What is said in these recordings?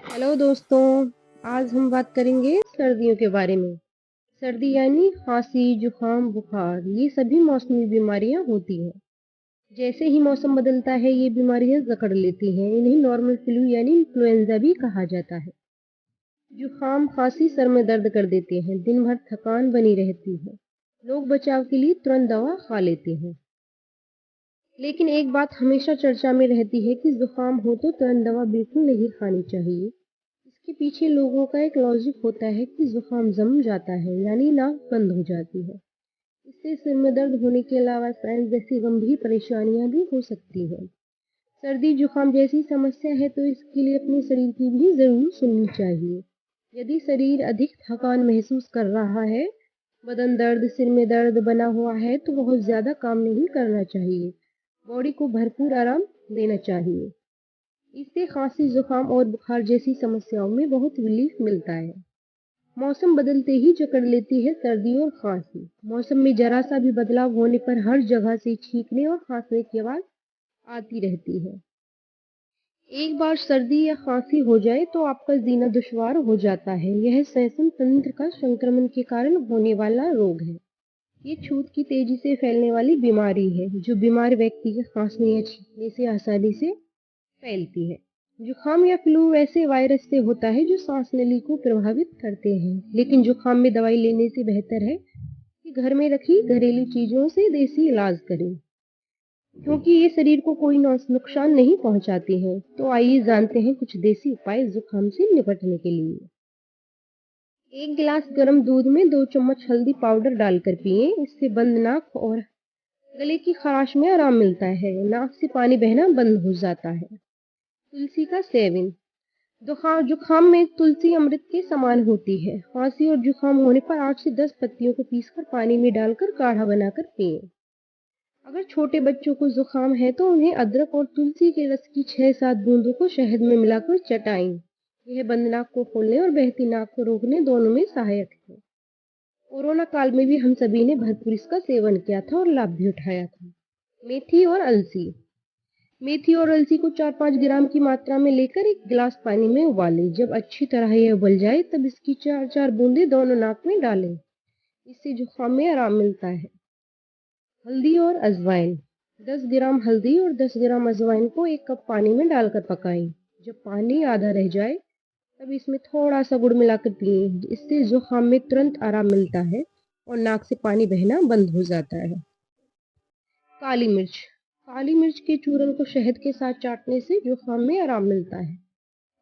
Hello दोस्तों, आज हम बात करेंगे सर्दियों के बारे में। सर्दी यानी खांसी, जुकाम, बुखार, ये सभी मौसमी बीमारियां होती हैं। जैसे ही मौसम बदलता है ये बीमारियां जकड़ लेती हैं। इन्हें नॉर्मल फ्लू यानी इन्फ्लुएंजा भी कहा जाता है। जुकाम, खांसी सर में दर्द कर देते हैं, दिन भर थकान बनी रहती है। लोग बचाव के लिए तुरंत दवा खा लेते हैं। लेकिन एक बात हमेशा चर्चा में रहती है कि जुकाम हो तो तुरंत दवा बिल्कुल नहीं खानी चाहिए। इसके पीछे लोगों का एक लॉजिक होता है कि जुकाम जम जाता है यानी नाक बंद हो जाती है। इससे सिर में दर्द होने के अलावा सांस जैसी गंभीर परेशानियां भी हो सकती हैं। सर्दी जुकाम जैसी समस्या है तो इसके लिए अपने शरीर की भी जरूर सुननी चाहिए। यदि शरीर अधिक थकान महसूस कर रहा है, बदन दर्द, सिर में दर्द बना हुआ है तो बहुत ज्यादा काम नहीं करना चाहिए। बॉडी को भरपूर आराम देना चाहिए। इससे खांसी, जुकाम और बुखार जैसी समस्याओं में बहुत रिलीफ मिलता है। मौसम बदलते ही जकड़ लेती है सर्दी और खांसी। मौसम में जरा सा भी बदलाव होने पर हर जगह से छींकने और खांसने की आवाज आती रहती है। एक बार सर्दी या खांसी हो जाए तो आपका जीना दुश्वार हो जाता है। यह श्वसन तंत्र का संक्रमण के कारण होने वाला रोग है। ये छूत की तेजी से फैलने वाली बीमारी है जो बीमार व्यक्ति के खांसने या छींकने से आसानी से फैलती है। जुकाम या फ्लू वैसे वायरस से होता है जो सांस नली को प्रभावित करते हैं। लेकिन जुकाम में दवाई लेने से बेहतर है कि घर में रखी घरेलू चीजों से देसी इलाज करें, क्योंकि ये शरीर को कोई नुकसान नहीं पहुंचाती हैं। तो आइए जानते हैं कुछ देसी उपाय जुकाम से निपटने के लिए। एक गिलास गर्म दूध में 2 चम्मच हल्दी पाउडर डालकर पिएं। इससे बंद नाक और गले की खराश में आराम मिलता है। नाक से पानी बहना बंद हो जाता है। तुलसी का सेवन। जुकाम में तुलसी अमृत के समान होती है। खांसी और जुकाम होने पर 8 से 10 पत्तियों को पीसकर पानी में डालकर काढ़ा बनाकर पिएं। अगर छोटे बच्चों को जुकाम है तो उन्हें अदरक और तुलसी के रस की 6-7 बूंदों को शहद में मिलाकर चटाएं। यह बंद नाक को खोलने और बहती नाक को रोकने दोनों में सहायक है। कोरोना काल में भी हम सभी ने भरपूर इसका सेवन किया था और लाभ भी उठाया था। मेथी और अलसी। मेथी और अलसी को 4-5 ग्राम की मात्रा में लेकर एक गिलास पानी में उबालें। जब अच्छी तरह यह उबल जाए तब इसकी 4-4 बूंदें दोनों नाक में डालें। इससे जुकाम में आराम मिलता है। हल्दी और अजवाइन। 10 ग्राम हल्दी और 10 ग्राम अजवाइन को 1 कप पानी में डालकर पकाएं। जब पानी आधा रह जाए तब इसमें थोड़ा सा गुड़ मिलाकर पिएं। इससे जुकाम में तुरंत आराम मिलता है और नाक से पानी बहना बंद हो जाता है। काली मिर्च। काली मिर्च के चूरन को शहद के साथ चाटने से जुकाम में आराम मिलता है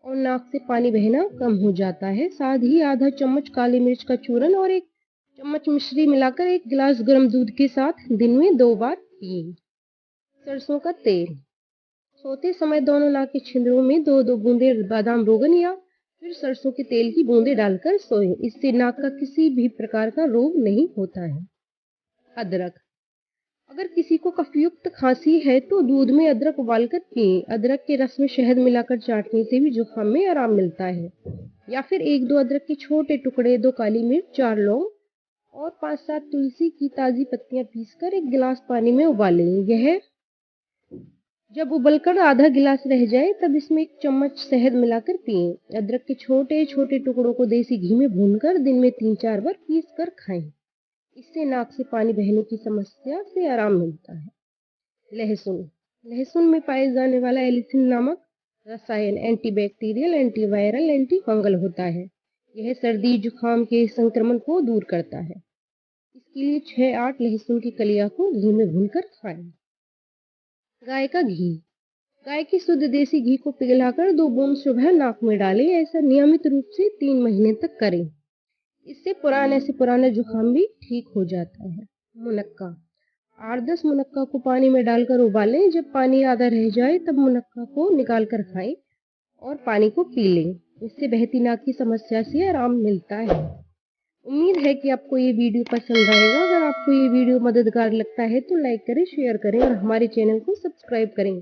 और नाक से पानी बहना कम हो जाता है। साथ ही आधा चम्मच काली मिर्च का चूरन और 1 चम्मच मिश्री मिलाकर 1 गिलास गर्म दूध के साथ दिन में 2 बार पिएं। सरसों का तेल। सोते समय दोनों नाक के छिद्रों में 2-2 बूंदे बादाम रोगन या फिर सरसों के तेल की बूंदे डालकर सोएं। इससे नाक का किसी भी प्रकार का रोग नहीं होता है। अदरक। अगर किसी को कफयुक्त खांसी है तो दूध में अदरक उबालकर पिएं। अदरक के रस में शहद मिलाकर चाटने से भी जुकाम में आराम मिलता है। या फिर 1-2 अदरक के छोटे टुकड़े, 2 काली मिर्च, 4 लौंग और 5-7 तुलसी की ताजी पत्तियां पीसकर 1 गिलास पानी में उबालें। यह जब उबलकर आधा गिलास रह जाए तब इसमें 1 चम्मच शहद मिलाकर पिएं। अदरक के छोटे छोटे टुकड़ों को देसी घी में भूनकर दिन में 3-4 बार पीस कर खाएं। इससे नाक से पानी बहने की समस्या से आराम मिलता है। लहसुन। लहसुन में पाए जाने वाला एलिसिन नामक रसायन एंटीबैक्टीरियल, एंटीवायरल, एंटीफंगल होता है। यह सर्दी जुकाम के संक्रमण को दूर करता है। इसके लिए 6-8 लहसुन की कलियां को घी में भूनकर खाएं। गाय का घी। गाय की शुद्ध देसी घी को पिघलाकर 2 बूंद सुबह नाक में डालें। ऐसा नियमित रूप से 3 महीने तक करें। इससे पुराना जुकाम भी ठीक हो जाता है। मुनक्का। 8-10 मुनक्का को पानी में डालकर उबालें। जब पानी आधा रह जाए तब मुनक्का को निकाल कर खाएं और पानी को पी लें। इससे बहती नाक की समस्या से आराम मिलता है। उम्मीद है कि आपको ये वीडियो पसंद आएगा। अगर आपको ये वीडियो मददगार लगता है तो लाइक करें, शेयर करें और हमारे चैनल को सब्सक्राइब करें।